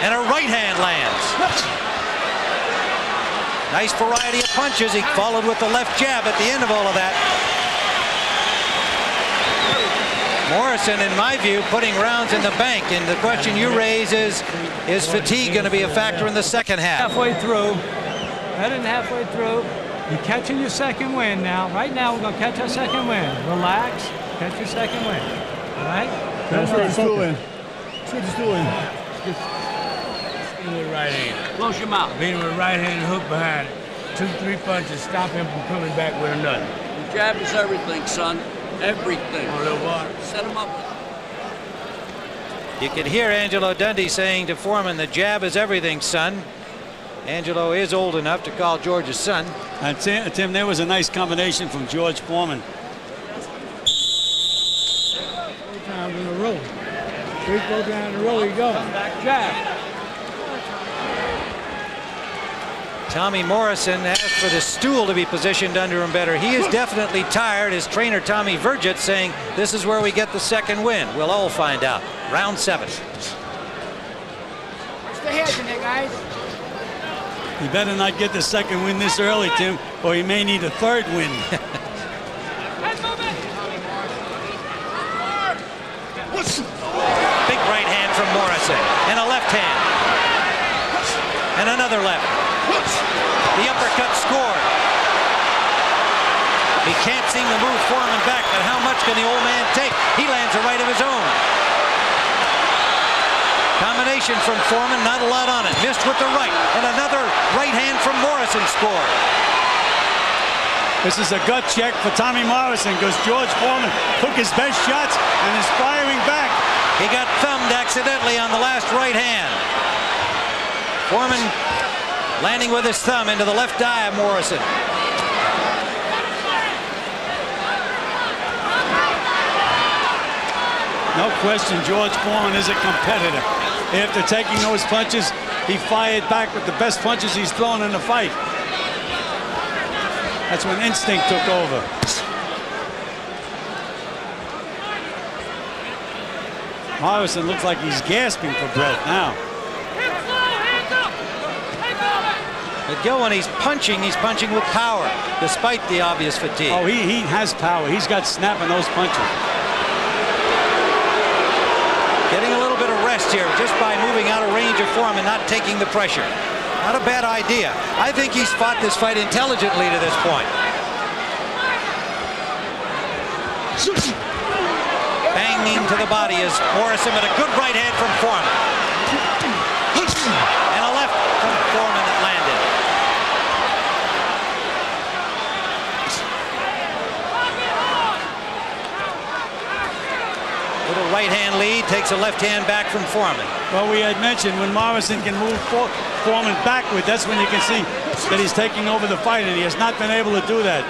and a right hand lands. Nice variety of punches. He followed with the left jab at the end of all of that. Morrison, in my view, putting rounds in the bank. And the question you raise is fatigue going to be a factor in the second half? Halfway through. Better than halfway through. You're catching your second win now. Right now, we're going to catch our second win. Relax. Catch your second win. All right? That's what he's doing. That's what he's doing. With right hand. Close your mouth. Beat him with right hand and hook behind it. 2-3 punches, stop him from coming back with another. The jab is everything, son. Everything. On a little water. Set him up. You can hear Angelo Dundee saying to Foreman, the jab is everything, son. Angelo is old enough to call George his son. And Tim, there was a nice combination from George Foreman. 4 times in a row. 3-4 times in a row, you go. Back jab. Tommy Morrison asked for the stool to be positioned under him better. He is definitely tired. His trainer, Tommy Vergett, saying this is where we get the second win. We'll all find out. Round 7. Stay heads in there, guys. He better not get the second win this early, Tim, or he may need a third win. Big right hand from Morrison, and a left hand, and another left. The uppercut scored. He can't seem to move Foreman back, but how much can the old man take? He lands a right of his own. Combination from Foreman, not a lot on it. Missed with the right, and another right hand from Morrison scored. This is a gut check for Tommy Morrison because George Foreman took his best shots and is firing back. He got thumbed accidentally on the last right hand. Foreman landing with his thumb into the left eye of Morrison. No question, George Foreman is a competitor. After taking those punches, he fired back with the best punches he's thrown in the fight. That's when instinct took over. Morrison looks like he's gasping for breath now. But Gil, when he's punching with power, despite the obvious fatigue. Oh, he has power. He's got snap in those punches. Getting a little bit of rest here just by moving out of range of Foreman, not taking the pressure. Not a bad idea. I think he's fought this fight intelligently to this point. Banging to the body is Morrison, with a good right hand from Foreman. And a left from Foreman that landed. Little right hand lead, takes a left hand back from Foreman. Well, we had mentioned when Morrison can move Foreman backward, that's when you can see that he's taking over the fight, and he has not been able to do that.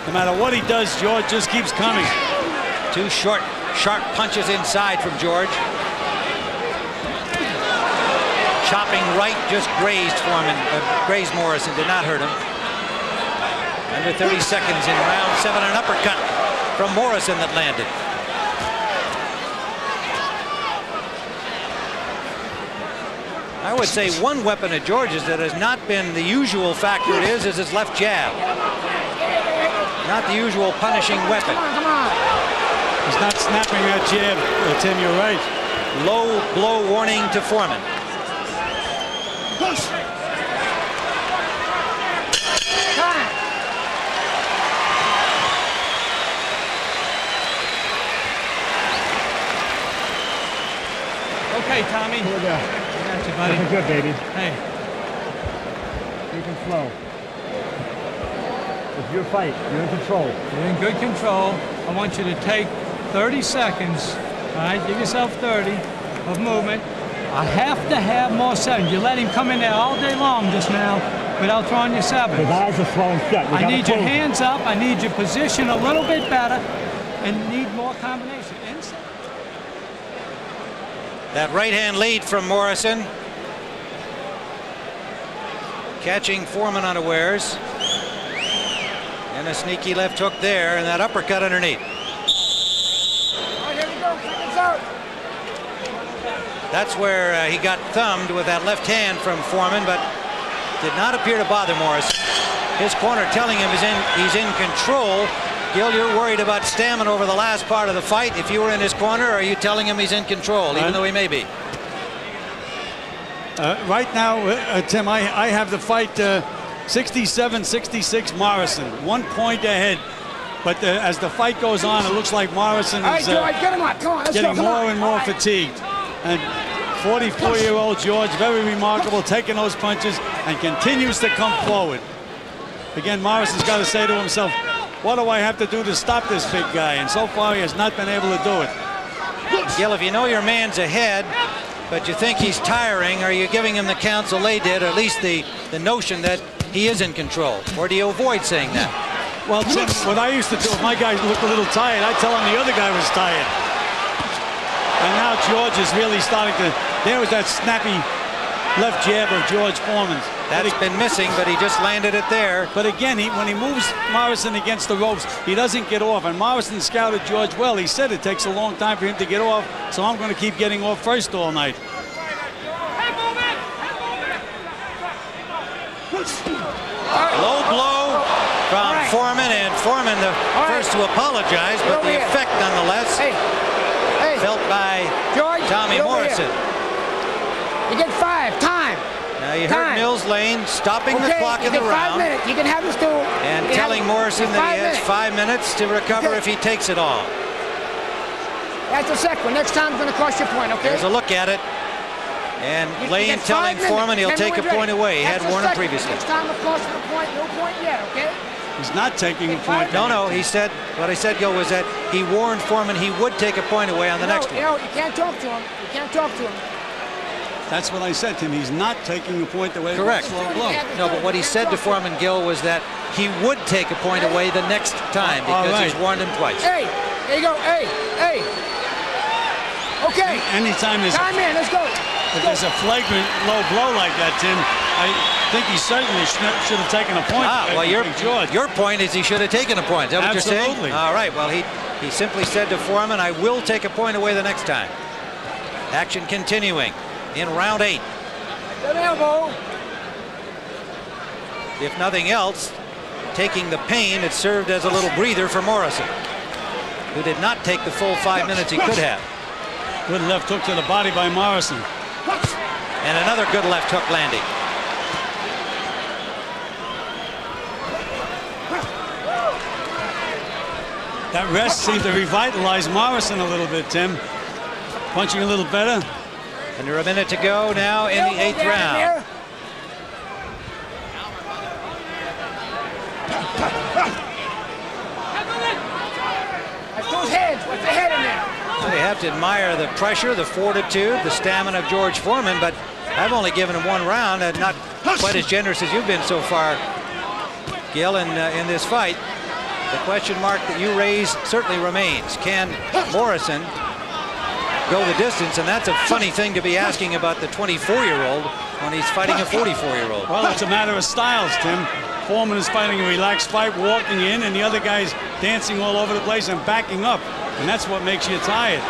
No matter what he does, George just keeps coming. 2 short, sharp punches inside from George. Chopping right just grazed Foreman, grazed Morrison, did not hurt him. Under 30 seconds in round 7, an uppercut from Morrison that landed. I would say one weapon of George's that has not been the usual factor is his left jab. Not the usual punishing weapon. He's not snapping that jab, Tim, you're right. Low blow warning to Foreman. Okay, Tommy. Here we go. Got you, buddy. Looking good, baby. Hey. You can flow. It's your fight. You're in control. You're in good control. I want you to take 30 seconds. All right, give yourself 30 of movement. I have to have more sevens. You let him come in there all day long just now without throwing your sevens. His eyes are swollen shut. I need your hands up. I need your position a little bit better, and need more combination. Inside. That right hand lead from Morrison. Catching Foreman unawares. And a sneaky left hook there, and that uppercut underneath. All right, here we go. Seconds out. That's where he got thumbed with that left hand from Foreman, but did not appear to bother Morrison. His corner telling him he's in control. Gil, you're worried about stamina over the last part of the fight. If you were in his corner, are you telling him he's in control, even though he may be? Right now, Tim, I have the fight 67-66 Morrison, 1 point ahead. But as the fight goes on, it looks like Morrison is getting more and more fatigued. And 44-year-old George, very remarkable, taking those punches and continues to come forward. Again, Morrison's got to say to himself, what do I have to do to stop this big guy? And so far, he has not been able to do it. Gil, if you know your man's ahead, but you think he's tiring, are you giving him the counsel they did, or at least the notion that he is in control? Or do you avoid saying that? Well, Tim, what I used to do, if my guy looked a little tired, I'd tell him the other guy was tired. And now George is really starting to, there was that snappy left jab of George Foreman's. That's been missing, but he just landed it there. But again, when he moves Morrison against the ropes, he doesn't get off. And Morrison scouted George well. He said it takes a long time for him to get off, so I'm going to keep getting off first all night. Low blow from Foreman, and Foreman the first to apologize, but the effect nonetheless felt by Tommy Morrison. You get 5. Time. Now you heard Mills Lane stopping the clock in the round. 5 minutes. You can have the stool. And telling Morrison that he has 5 minutes to recover if he takes it all. That's the second one. Next time it's going to cost you a point, okay? There's a look at it. And Lane telling Foreman he'll take a point away. He had warned him previously. Next time it costs you a point. No point yet, okay? He's not taking a point. No, he said, what I said, Gil, was that he warned Foreman he would take a point away on the next one. You can't talk to him. You can't talk to him. That's what I said to him. He's not taking a point away. Correct. Slow blow. No, but what he said to Foreman, Gil, was that he would take a point away the next time because he's warned him twice. Hey, there you go. Hey. Okay. Anytime there's time in, let's go. If there's a flagrant low blow like that, Tim, I think he certainly should have taken a point. Well, your point is he should have taken a point. Is that what you're saying? Absolutely. All right. Well, he simply said to Foreman, I will take a point away the next time. Action continuing in round 8. Good elbow. If nothing else, taking the pain, it served as a little breather for Morrison, who did not take the full 5 minutes he could have. Good left hook to the body by Morrison. And another good left hook landing. That rest seemed to revitalize Morrison a little bit, Tim. Punching a little better. Under a minute to go now in the 8th round. That's those heads. What's the head in there? Well, you have to admire the pressure, the fortitude, the stamina of George Foreman, but I've only given him 1 round and not quite as generous as you've been so far, Gil, in this fight. The question mark that you raise certainly remains. Can Morrison go the distance? And that's a funny thing to be asking about the 24-year-old when he's fighting a 44-year-old. Well, it's a matter of styles, Tim. Foreman is fighting a relaxed fight, walking in, and the other guy's dancing all over the place and backing up. And that's what makes you tired.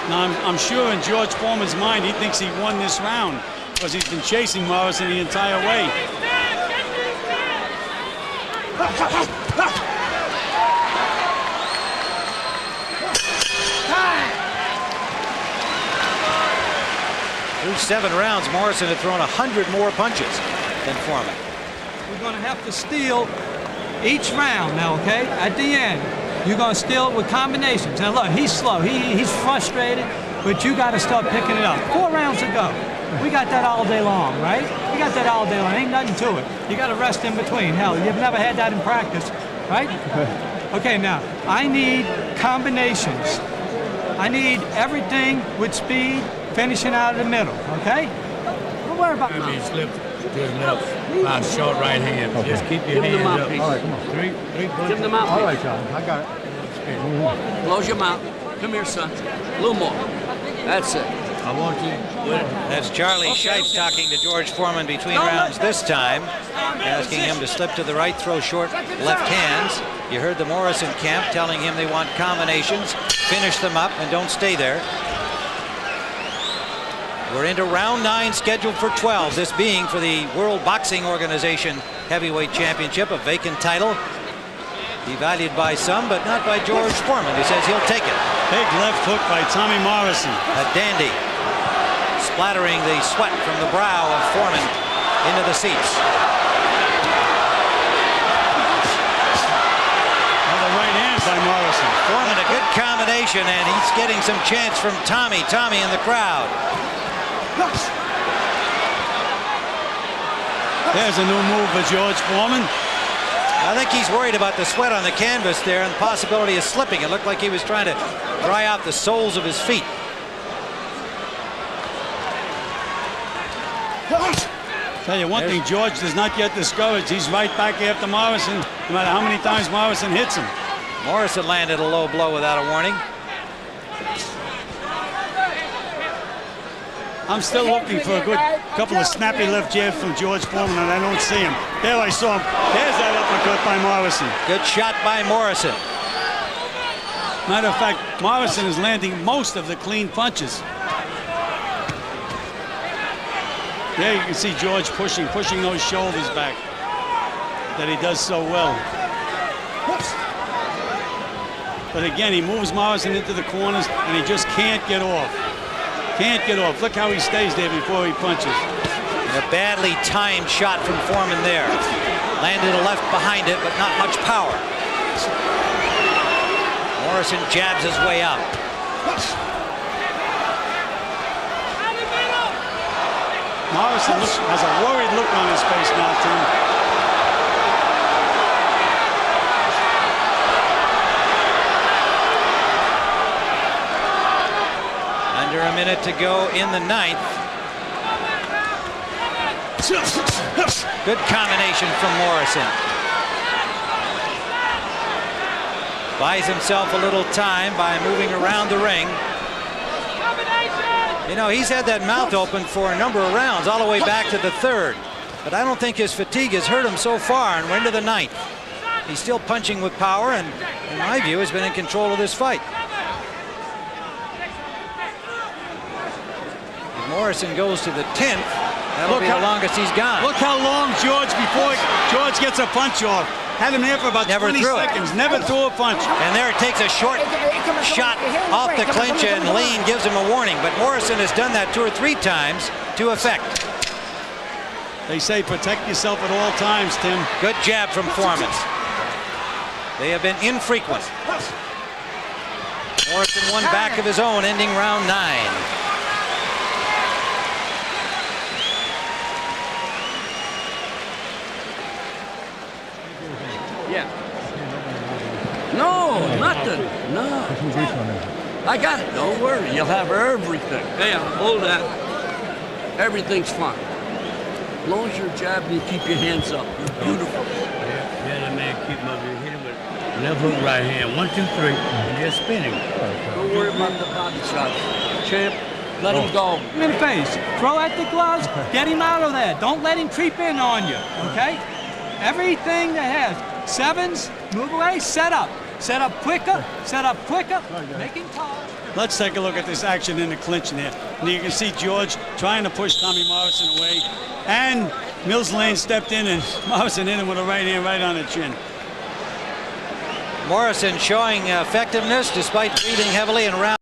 Now, I'm sure in George Foreman's mind, he thinks he won this round because he's been chasing Morrison the entire way. Through 7 rounds, Morrison had thrown 100 more punches than Foreman. We're going to have to steal each round now, okay? At the end, you're going to steal with combinations. Now look, he's slow, he's frustrated, but you got to start picking it up. 4 rounds to go. We got that all day long, right? We got that all day long. Ain't nothing to it. You got to rest in between. Hell, you've never had that in practice, right? Okay, now, I need combinations. I need everything with speed, finishing out of the middle, okay? Don't worry about I mean, that. slip to his left, short right hand. Okay. Just keep your hands up. All right, come on. Three punches. Give him the mouthpiece. All right, John. I got it. Close your mouth. Come here, son. A little more. That's it. I want you. That's Charlie Scheib talking to George Foreman between rounds this time, asking him to slip to the right, throw short left hands. You heard the Morrison camp telling him they want combinations, finish them up, and don't stay there. We're into round 9, scheduled for 12, this being for the World Boxing Organization Heavyweight Championship, a vacant title. Devalued by some, but not by George Foreman, who says he'll take it. Big left hook by Tommy Morrison. A dandy, splattering the sweat from the brow of Foreman into the seats. Another right hand by Morrison. Foreman, a good combination, and he's getting some chance from Tommy. Tommy in the crowd. There's a new move for George Foreman. I think he's worried about the sweat on the canvas there and the possibility of slipping. It looked like he was trying to dry out the soles of his feet. Tell you one thing, George does not get discouraged. He's right back after Morrison, no matter how many times Morrison hits him. Morrison landed a low blow without a warning. I'm still looking for a good couple of snappy left jabs from George Foreman, and I don't see him. There I saw him. There's that uppercut by Morrison. Good shot by Morrison. Matter of fact, Morrison is landing most of the clean punches. There you can see George pushing those shoulders back that he does so well. But again, he moves Morrison into the corners, and he just can't get off. Can't get off. Look how he stays there before he punches. And a badly timed shot from Foreman there. Landed a left behind it, but not much power. Morrison jabs his way out. Morrison has a worried look on his face now, Tim. Under a minute to go in the 9th. Good combination from Morrison. Buys himself a little time by moving around the ring. You know, he's had that mouth open for a number of rounds, all the way back to the 3rd. But I don't think his fatigue has hurt him so far, and we're into the 9th. He's still punching with power, and in my view, has been in control of this fight. Morrison goes to the 10th. That'll be the longest he's gone. Look how long before George gets a punch off. Had him there for about 20 seconds. Never threw a punch. And there it takes a short shot off the clinch, and Lean gives him a warning. But Morrison has done that 2 or 3 times to effect. They say protect yourself at all times, Tim. Good jab from Foreman. They have been infrequent. Morrison one back of his own, ending round 9. Yeah. No, nothing. No. I got it. Don't worry. You'll have everything. Hey, hold that. Everything's fine. As long as you're jabbing, you keep your hands up. You're beautiful. Yeah, that man keep him up here. Hit him with left hook, right hand. 1, 2, 3. And just spinning. Don't worry about the body shots. Champ, let him go. In the face. Throw at the gloves. Get him out of there. Don't let him creep in on you. Okay? Everything that has 7s, move away, set up. Set up quicker, set up quicker, making calls. Let's take a look at this action in the clinch there. And you can see George trying to push Tommy Morrison away. And Mills Lane stepped in, and Morrison hit him with a right hand right on the chin. Morrison showing effectiveness despite breathing heavily in round